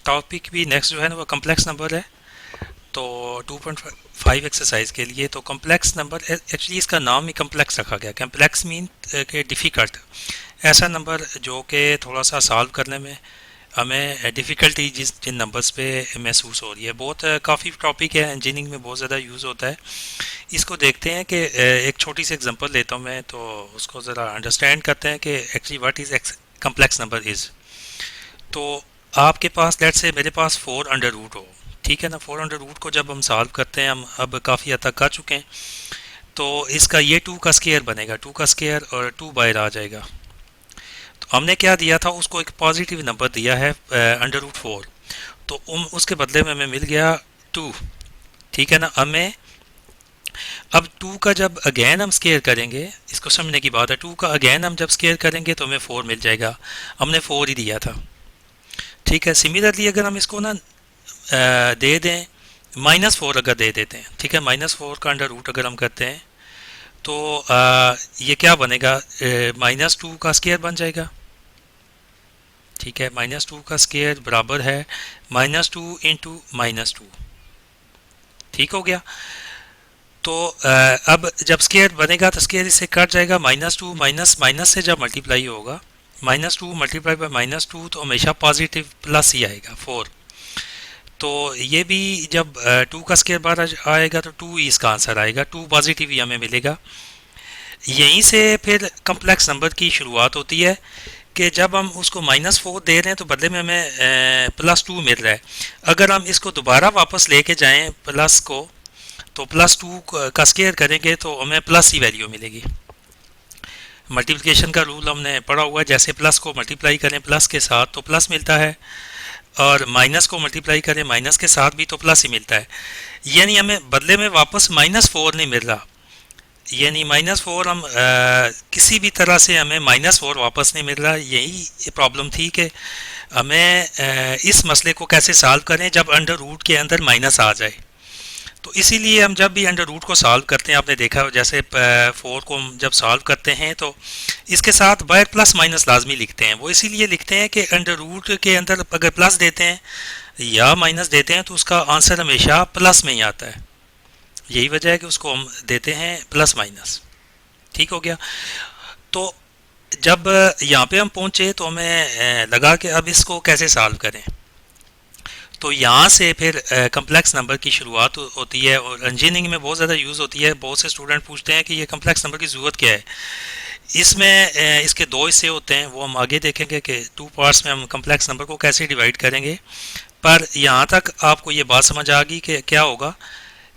Topic भी next जो है ना वो कम्प्लेक्स नंबर है। तो 2.5 एक्सरसाइज के लिए तो कम्प्लेक्स नंबर एक्चुअली इसका नाम ही कम्प्लेक्स रखा गया। कम्प्लेक्स मीन के डिफ़िकल्ट, ऐसा नंबर जो कि थोड़ा सा सॉल्व करने में हमें डिफ़िकल्टी जिन नंबर्स पे महसूस हो रही है। बहुत काफ़ी टॉपिक है, इंजीनियरिंग में बहुत ज़्यादा यूज़ होता है। इसको देखते हैं कि एक छोटी सी एग्जांपल लेता हूँ मैं, तो उसको ज़रा अंडरस्टैंड करते हैं कि actually what is complex number is. तो आपके पास लेट्स से मेरे पास 4 अंडर रूट हो, ठीक है ना। 4 अंडर रूट को जब हम सॉल्व करते हैं, हम अब काफ़ी हद तक कर चुके हैं, तो इसका ये 2 का स्केयर बनेगा, 2 का स्केयर और 2 बाहर आ जाएगा। तो हमने क्या दिया था, उसको एक पॉजिटिव नंबर दिया है अंडर रूट 4। तो उसके बदले में हमें मिल गया 2, ठीक है ना। हमें अब 2 का जब अगेन हम स्केयर करेंगे, इसको समझने की बात है, 2 का अगेन हम जब स्केयर करेंगे तो हमें 4 मिल जाएगा। हमने 4 ही दिया था, ठीक है। सिमिलरली अगर हम इसको ना दे दें -4, अगर दे देते हैं, ठीक है, -4 का अंडर रूट अगर हम करते हैं तो ये क्या बनेगा, -2 का स्केयर बन जाएगा, ठीक है। -2 का स्केयर बराबर है -2 इंटू -2, ठीक हो गया। तो अब जब स्केयर बनेगा तो स्केयर इससे कट जाएगा, -2 माइनस माइनस से जब मल्टीप्लाई होगा, -2 मल्टीप्लाई बाय -2 तो हमेशा पॉजिटिव प्लस ही आएगा 4। तो ये भी जब 2 का स्केयर बाहर आएगा तो 2 ही इसका आंसर आएगा, 2 पॉजिटिव ही हमें मिलेगा। यहीं से फिर कम्प्लेक्स नंबर की शुरुआत होती है कि जब हम उसको -4 दे रहे हैं तो बदले में हमें +2 मिल रहा है। अगर हम इसको दोबारा वापस लेके जाएं प्लस को, तो +2 का स्केयर करेंगे तो हमें प्लस ही वैल्यू मिलेगी। मल्टीप्लिकेशन का रूल हमने पढ़ा हुआ है, जैसे प्लस को मल्टीप्लाई करें प्लस के साथ तो प्लस मिलता है, और माइनस को मल्टीप्लाई करें माइनस के साथ भी तो प्लस ही मिलता है। यानी हमें बदले में वापस -4 नहीं मिल रहा, यानी -4 हम किसी भी तरह से हमें -4 वापस नहीं मिल रहा। यही प्रॉब्लम थी कि हमें इस मसले को कैसे सॉल्व करें जब अंडर रूट के अंदर माइनस आ जाए। तो इसीलिए हम जब भी अंडर रूट को सॉल्व करते हैं, आपने देखा हो जैसे 4 को हम जब सॉल्व करते हैं तो इसके साथ बाहर प्लस माइनस लाजमी लिखते हैं। वो इसीलिए लिखते हैं कि अंडर रूट के अंदर अगर प्लस देते हैं या माइनस देते हैं तो उसका आंसर हमेशा प्लस में ही आता है। यही वजह है कि उसको हम देते हैं प्लस माइनस, ठीक हो गया। तो जब यहाँ पे हम पहुँचे तो हमें लगा कि अब इसको कैसे सॉल्व करें। तो यहाँ से फिर कम्प्लेक्स नंबर की शुरुआत होती है, और इंजीनियरिंग में बहुत ज़्यादा यूज़ होती है। बहुत से स्टूडेंट पूछते हैं कि ये कम्प्लेक्स नंबर की ज़रूरत क्या है। इसमें इसके दो हिस्से होते हैं, वो हम आगे देखेंगे कि 2 पार्ट्स में हम कम्प्लेक्स नंबर को कैसे डिवाइड करेंगे। पर यहाँ तक आपको ये बात समझ आ गई कि क्या होगा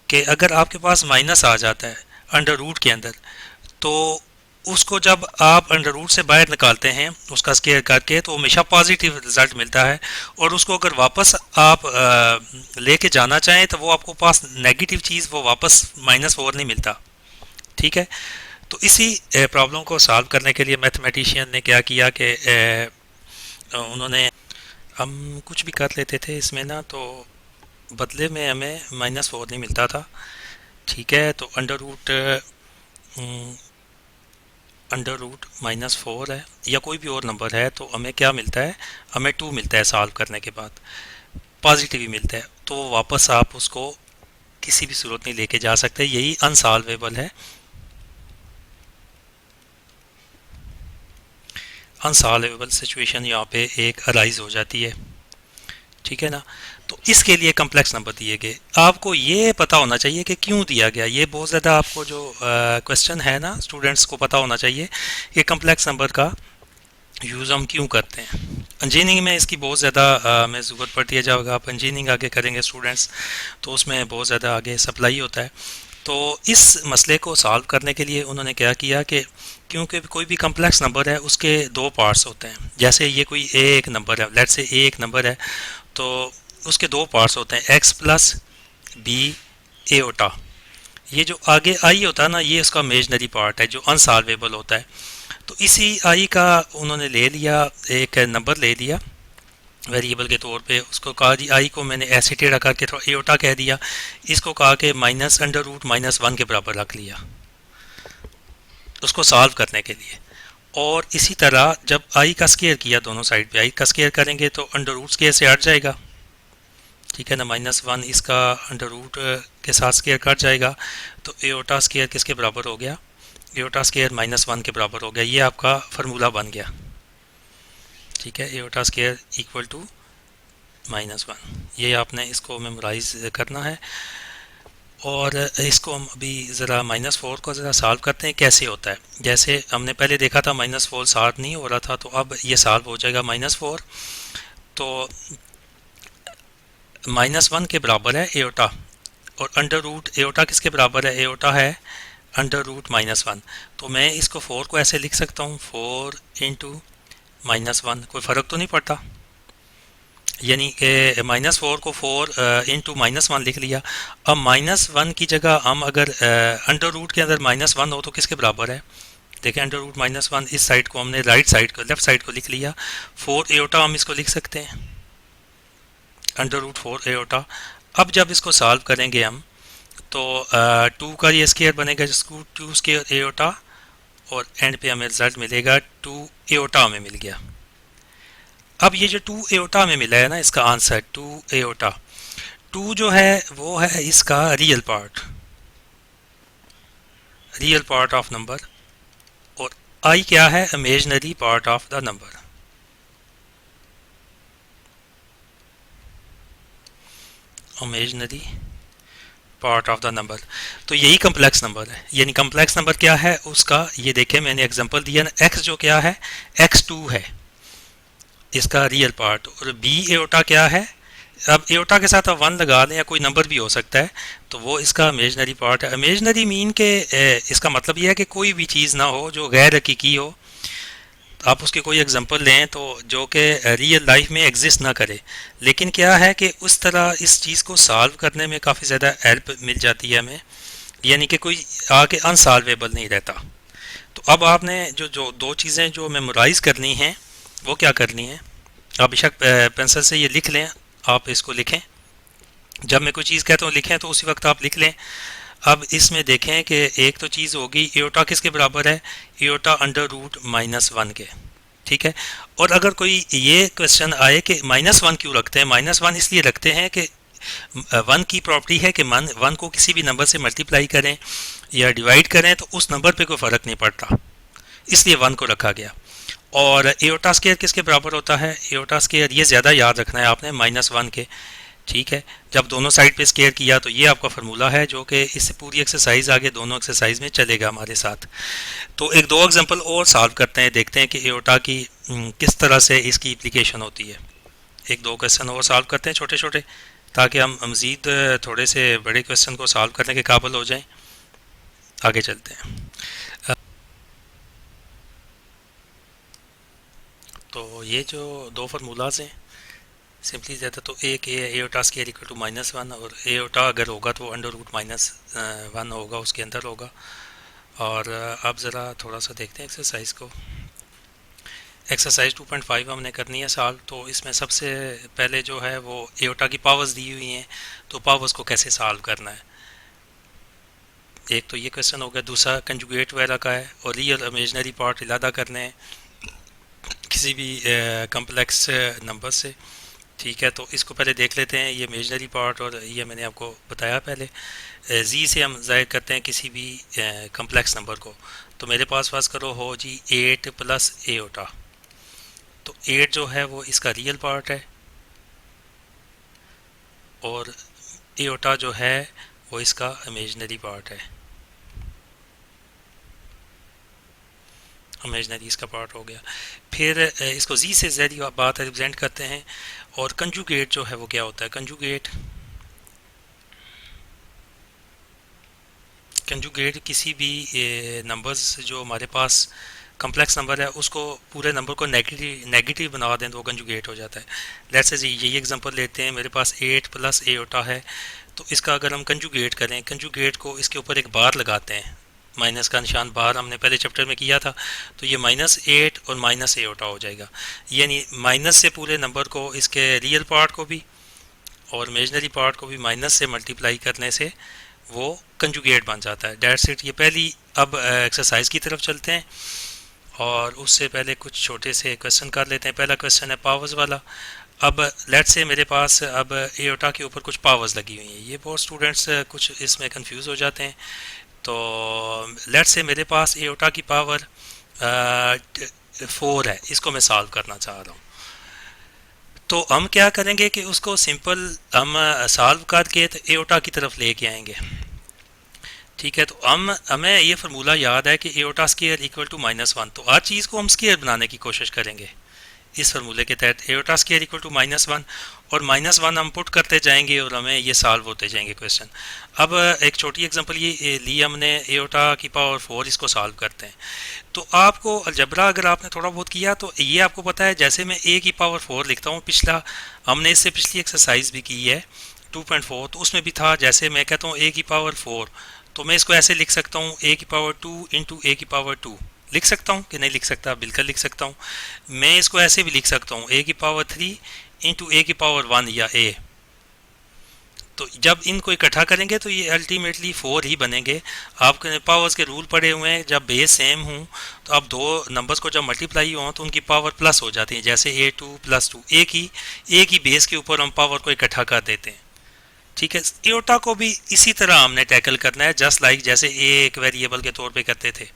कि अगर आपके पास माइनस आ जाता है अंडर रूट के अंदर, तो उसको जब आप अंडर रूट से बाहर निकालते हैं उसका स्केयर करके, तो हमेशा पॉजिटिव रिजल्ट मिलता है। और उसको अगर वापस आप लेके जाना चाहें तो वो आपको पास नेगेटिव चीज़ वो वापस -4 नहीं मिलता, ठीक है। तो इसी प्रॉब्लम को सॉल्व करने के लिए मैथमेटिशियन ने क्या किया कि उन्होंने, हम कुछ भी कर लेते थे इसमें ना, तो बदले में हमें -4 नहीं मिलता था, ठीक है। तो अंडर रूट -4 है या कोई भी और नंबर है तो हमें क्या मिलता है, हमें 2 मिलता है सॉल्व करने के बाद, पॉजिटिव ही मिलता है। तो वापस आप उसको किसी भी सूरत नहीं लेके जा सकते, यही अनसॉल्वेबल है। अनसॉल्वेबल सिचुएशन यहाँ पे एक अराइज हो जाती है, ठीक है ना। तो इसके लिए कम्प्लेक्स नंबर दिए गए, आपको ये पता होना चाहिए कि क्यों दिया गया। ये बहुत ज़्यादा आपको जो क्वेश्चन है ना, स्टूडेंट्स को पता होना चाहिए कि कम्प्लेक्स नंबर का यूज़ हम क्यों करते हैं। इंजीनियरिंग में इसकी बहुत ज़्यादा हमें ज़रूरत पड़ती है। जब आप इंजीनियरिंग आगे करेंगे स्टूडेंट्स, तो उसमें बहुत ज़्यादा आगे सप्लाई होता है। तो इस मसले को सॉल्व करने के लिए उन्होंने क्या किया कि क्योंकि कोई भी कम्प्लेक्स नंबर है उसके दो पार्ट्स होते हैं। जैसे ये कोई एक नंबर है, लेट्स से एक नंबर है, तो उसके दो पार्ट्स होते हैं, एक्स प्लस बी एओटा। ये जो आगे आई होता है ना, ये उसका इमेजनरी पार्ट है जो अनसॉल्वेबल होता है। तो इसी आई का उन्होंने ले लिया, एक नंबर ले लिया वेरिएबल के तौर पे, उसको कहा जी आई को मैंने ऐसे टेढ़ा करके थोड़ा एओटा कह दिया, इसको कहा कि -√-1 के बराबर रख लिया उसको सॉल्व करने के लिए। और इसी तरह जब आई का स्केयर किया, दोनों साइड पे आई का स्केयर करेंगे तो अंडर रूट स्केयर से हट जाएगा, ठीक है ना, -1 इसका अंडर रूट के साथ स्केयर कट जाएगा, तो एओटा स्केयर किसके बराबर हो गया, एओटा स्केयर -1 के बराबर हो गया। ये आपका फार्मूला बन गया। ठीक है, एओटा स्केयर इक्वल टू -1, ये आपने इसको मेमोराइज करना है। और इसको हम अभी ज़रा -4 को ज़रा सॉल्व करते हैं कैसे होता है। जैसे हमने पहले देखा था -4 सॉल्व नहीं हो रहा था, तो अब ये सॉल्व हो जाएगा। -4 तो -1 के बराबर है एओटा, और अंडर रूट एओटा किसके बराबर है, एओटा है अंडर रूट -1। तो मैं इसको 4 को ऐसे लिख सकता हूँ, 4 इंटू -1, कोई फ़र्क तो नहीं पड़ता, यानी कि -4 को 4 इंटू -1 लिख लिया। अब -1 की जगह हम अगर अंडर रूट के अंदर -1 हो तो किसके बराबर है, देखें अंडर रूट -1, इस साइड को हमने राइट साइड को लेफ्ट साइड को लिख लिया, 4 एओटा हम इसको लिख सकते हैं, अंडर रूट 4 एओटा। अब जब इसको सॉल्व करेंगे हम तो 2 का ये स्केयर बनेगा, जिसको 2 स्केयर एओटा, और एंड पे हमें रिजल्ट मिलेगा 2 एओटा हमें मिल गया। अब ये जो 2 एओटा हमें मिला है ना, इसका आंसर 2 एओटा, 2 जो है वो है इसका रियल पार्ट ऑफ नंबर, और आई क्या है, imaginary part of the number. Imaginary part of the number, तो यही कम्प्लेक्स नंबर है। यानी कम्प्लेक्स नंबर क्या है उसका, ये देखें मैंने एग्जांपल दिया ना, एक्स जो क्या है, x2 है इसका रियल पार्ट, और बी एओटा क्या है, अब एओटा के साथ आप 1 लगा दें या कोई नंबर भी हो सकता है, तो वो इसका इमेजनरी पार्ट है। इमेजनरी मीन के इसका मतलब ये है कि कोई भी चीज़ ना हो जो गैर हकीकी हो। आप उसके कोई एग्जांपल लें तो जो कि रियल लाइफ में एग्जिस्ट ना करे, लेकिन क्या है कि उस तरह इस चीज़ को सॉल्व करने में काफ़ी ज़्यादा हेल्प मिल जाती है हमें, यानी कि कोई आके अनसॉल्वेबल नहीं रहता। तो अब आपने जो जो दो चीज़ें जो मेमोराइज करनी हैं वो क्या करनी है, आप बेशक पेंसिल से ये लिख लें, आप इसको लिखें, जब मैं कोई चीज़ कहता हूँ लिखें तो उसी वक्त आप लिख लें। अब इसमें देखें कि एक तो चीज़ होगी एओटा किसके बराबर है, एओटा अंडर रूट -1 के। ठीक है, और अगर कोई ये क्वेश्चन आए कि -1 क्यों रखते हैं, -1 इसलिए रखते हैं कि 1 की प्रॉपर्टी है कि 1 को किसी भी नंबर से मल्टीप्लाई करें या डिवाइड करें तो उस नंबर पे कोई फ़र्क नहीं पड़ता, इसलिए 1 को रखा गया। और एओटा स्केयर किसके बराबर होता है, एओटा स्केयर ये ज़्यादा याद रखना है आपने, -1 के। ठीक है, जब दोनों साइड पे स्केयर किया तो ये आपका फार्मूला है जो कि इससे पूरी एक्सरसाइज आगे दोनों एक्सरसाइज में चलेगा हमारे साथ। तो एक दो एग्जांपल और सॉल्व करते हैं, देखते हैं कि एओटा की किस तरह से इसकी एप्लीकेशन होती है। एक दो क्वेश्चन और सॉल्व करते हैं छोटे छोटे, ताकि हम मज़ीद थोड़े से बड़े क्वेश्चन को सॉल्व करने के काबिल हो जाएं। आगे चलते हैं। तो ये जो दो फार्मूलाज हैं सिंपली ज़्यादा, तो एक ये एओटा स्केयर इक्वल टू -1, और एओटा अगर होगा तो अंडर रूट -1 होगा, उसके अंदर होगा। और अब ज़रा थोड़ा सा देखते हैं एक्सरसाइज को। एक्सरसाइज 2.5 हमने करनी है सॉल्व। तो इसमें सबसे पहले जो है वो एओटा की पावर्स दी हुई हैं, तो पावर्स को कैसे सॉल्व करना है, एक तो ये क्वेश्चन हो गया। दूसरा कंजुगेट वगैरह का है, और रियल इमेजनरी पार्ट इलादा करने हैं किसी भी कम्प्लेक्स नंबर से। ठीक है, तो इसको पहले देख लेते हैं, ये इमेजनरी पार्ट, और ये मैंने आपको बताया पहले, जी से हम ज़ाहिर करते हैं किसी भी कम्प्लेक्स नंबर को। तो मेरे पास फर्ज करो हो जी 8 प्लस एओटा, तो 8 जो है वो इसका रियल पार्ट है, और एओटा जो है वो इसका इमेजनरी पार्ट है। इमेजनरी इसका पार्ट हो गया। फिर इसको जी से ज़ेड बात रिप्रेजेंट करते हैं। और कंजुगेट जो है वो क्या होता है, कंजुगेट किसी भी नंबर्स जो हमारे पास कम्प्लेक्स नंबर है उसको, पूरे नंबर को नेगेटिव बना दें तो वो कंजुगेट हो जाता है। लेट्स से यही एग्जांपल लेते हैं, मेरे पास 8 प्लस एओटा है, तो इसका अगर हम कंजुगेट करें, कंजुगेट को इसके ऊपर एक बार लगाते हैं, माइनस का निशान बाहर हमने पहले चैप्टर में किया था, तो ये -8 और -एओटा हो जाएगा। यानी माइनस से पूरे नंबर को, इसके रियल पार्ट को भी और इमेजनरी पार्ट को भी माइनस से मल्टीप्लाई करने से वो कंजुगेट बन जाता है। That's it. ये पहली, अब एक्सरसाइज की तरफ चलते हैं, और उससे पहले कुछ छोटे से क्वेश्चन कर लेते हैं। पहला क्वेश्चन है पावर्स वाला। अब लेट्स से मेरे पास अब एओटा के ऊपर कुछ पावर्स लगी हुई हैं, ये बहुत स्टूडेंट्स कुछ इसमें कंफ्यूज हो जाते हैं। तो लेट्स से मेरे पास एओटा की पावर 4 है, इसको मैं सॉल्व करना चाह रहा हूँ। तो हम क्या करेंगे कि उसको सिंपल हम सॉल्व करके तो एओटा की तरफ लेके आएंगे। ठीक है, तो हम हमें ये फार्मूला याद है कि एओटा स्केयर इक्वल टू -1, तो हर चीज़ को हम स्केयर बनाने की कोशिश करेंगे इस फार्मूले के तहत। एओटा स्केयर इक्वल टू -1 और -1 हम पुट करते जाएंगे और हमें ये सॉल्व होते जाएंगे क्वेश्चन। अब एक छोटी एग्जांपल ये ली हमने, एओटा की पावर 4, इसको सॉल्व करते हैं। तो आपको अलजबरा अगर आपने थोड़ा बहुत किया तो ये आपको पता है, जैसे मैं ए की पावर 4 लिखता हूँ, पिछला हमने इससे पिछली एक्सरसाइज भी की है 2.4, तो उसमें भी था, जैसे मैं कहता हूँ ए की पावर 4, तो मैं इसको ऐसे लिख सकता हूँ ए की पावर 2 इंटू ए की पावर 2। लिख सकता हूँ कि नहीं लिख सकता? बिल्कुल लिख सकता हूँ। मैं इसको ऐसे भी लिख सकता हूँ ए की पावर 3 इंटू ए की पावर 1 या ए। तो जब इनको इकट्ठा करेंगे तो ये अल्टीमेटली 4 ही बनेंगे। आपके पावर्स के रूल पड़े हुए हैं, जब बेस सेम हूँ तो अब दो नंबर्स को जब मल्टीप्लाई हों तो उनकी पावर प्लस हो जाती है, जैसे A2 + 2, ए की बेस के ऊपर हम पावर को इकट्ठा कर देते हैं। ठीक है, एओटा को भी इसी तरह हमने टैकल करना है, जस्ट लाइक जैसे ए एक वेरिएबल के तौर पे करते थे।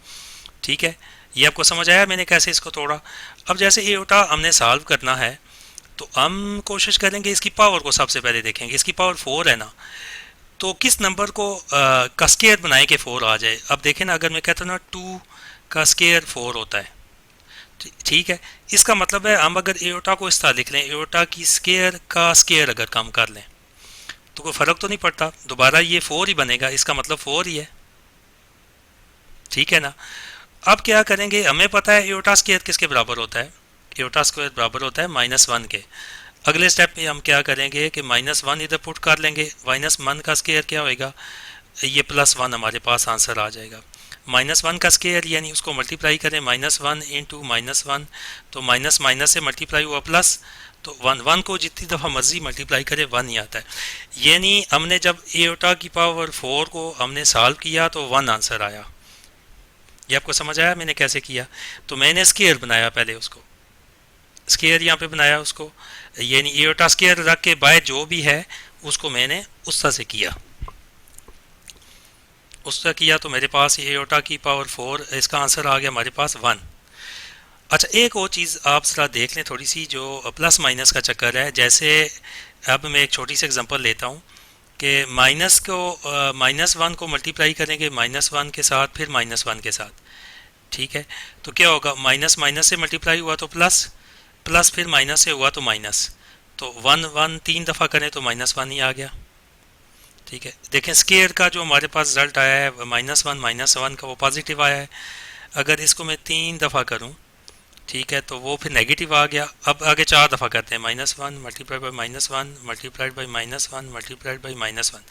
ठीक है, ये आपको समझ आया मैंने कैसे इसको तोड़ा? अब जैसे एओटा हमने सॉल्व करना है तो हम कोशिश करेंगे, इसकी पावर को सबसे पहले देखेंगे। इसकी पावर 4 है ना, तो किस नंबर को का स्केयर बनाए कि 4 आ जाए। अब देखें ना, अगर मैं कहता हूँ ना 2 का स्केयर 4 होता है, ठीक है, इसका मतलब है हम अगर एओटा को इस तरह लिख लें, एओटा की स्केयर का स्केयर अगर कम कर लें तो कोई फ़र्क तो नहीं पड़ता, दोबारा ये 4 ही बनेगा, इसका मतलब 4 ही है। ठीक है ना? अब क्या करेंगे, हमें पता है एओटा स्केयर किसके बराबर होता है, एओटा स्क्वायर बराबर होता है -1 के। अगले स्टेप में हम क्या करेंगे कि -1 इधर पुट कर लेंगे, -1 का स्केयर क्या होएगा, ये +1 हमारे पास आंसर आ जाएगा। -1 का स्केयर यानी उसको मल्टीप्लाई करें, -1 इंटू -1, तो माइनस माइनस से मल्टीप्लाई हुआ प्लस, तो 1 को जितनी दफ़ा मर्जी मल्टीप्लाई करें 1 ही आता है। यानी हमने जब एओटा की पावर 4 को हमने सॉल्व किया तो 1 आंसर आया। ये आपको समझ आया मैंने कैसे किया? तो मैंने स्केयर बनाया, पहले उसको स्केयर यहाँ पे बनाया उसको, यानी एओटा स्केयर रख के बाय जो भी है उसको मैंने उस तरह से किया, उस तरह किया, तो मेरे पास ये एओटा की पावर 4, इसका आंसर आ गया हमारे पास 1। अच्छा, एक और चीज़ आप ज़रा देख लें थोड़ी सी, जो प्लस माइनस का चक्कर है। जैसे अब मैं एक छोटी सी एग्जांपल लेता हूँ कि -1 को मल्टीप्लाई करेंगे -1 के साथ, फिर -1 के साथ। ठीक है, तो क्या होगा, माइनस माइनस से मल्टीप्लाई हुआ तो प्लस, प्लस फिर माइनस से हुआ तो माइनस, तो 1 3 दफ़ा करें तो -1 ही आ गया। ठीक है, देखें स्केयर का जो हमारे पास रिजल्ट आया है -1 का, वो पॉजिटिव आया है। अगर इसको मैं 3 दफ़ा करूं, ठीक है, तो वो फिर नेगेटिव आ गया। अब आगे 4 दफ़ा करते हैं, -1 multiplied by -1 multiplied by -1 multiplied by -1।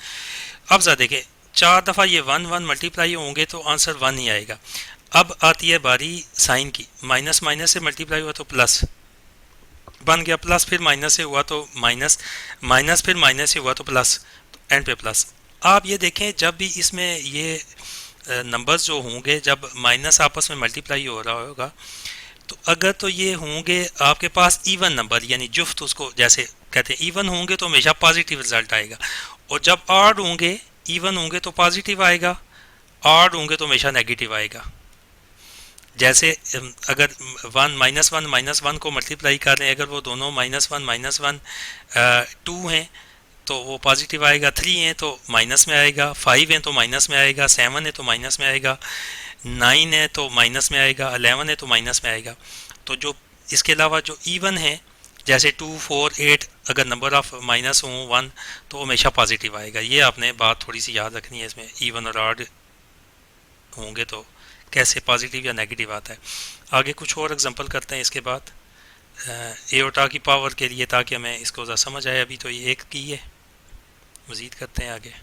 अब ज़रा देखें, 4 दफ़ा ये 1 मल्टीप्लाई होंगे तो आंसर 1 ही आएगा। अब आती है बारी साइन की, माइनस माइनस से मल्टीप्लाई हुआ तो प्लस बन गया, प्लस फिर माइनस से हुआ तो माइनस, माइनस फिर माइनस से हुआ तो प्लस, एंड पे प्लस। आप ये देखें, जब भी इसमें ये नंबर्स जो होंगे, जब माइनस आपस में मल्टीप्लाई हो रहा होगा, तो अगर तो ये होंगे आपके पास इवन नंबर, यानी जुफ्त उसको जैसे कहते हैं, इवन होंगे तो हमेशा पॉजिटिव रिजल्ट आएगा। और जब ऑड होंगे, इवन होंगे तो पॉजिटिव आएगा, ऑड होंगे तो हमेशा नेगेटिव आएगा। जैसे अगर -1 को मल्टीप्लाई कर रहे हैं, अगर वो दोनों -1 2 हैं तो वो पॉजिटिव आएगा, 3 हैं तो माइनस में आएगा, 5 हैं तो माइनस में आएगा, 7 है तो माइनस में आएगा, 9 है तो माइनस में आएगा, 11 है तो माइनस में आएगा। तो जो इसके अलावा जो इवन है, जैसे 2 4 8, अगर नंबर ऑफ माइनस हो 1 तो हमेशा पॉजिटिव आएगा। ये आपने बात थोड़ी सी याद रखनी है, इसमें इवन और ऑड होंगे तो कैसे पॉजिटिव या नेगेटिव आता है। आगे कुछ और एग्जांपल करते हैं इसके बाद एओटा की पावर के लिए, ताकि हमें इसको ज़रा समझ आए। अभी तो ये एक की है, मज़ीद करते हैं आगे।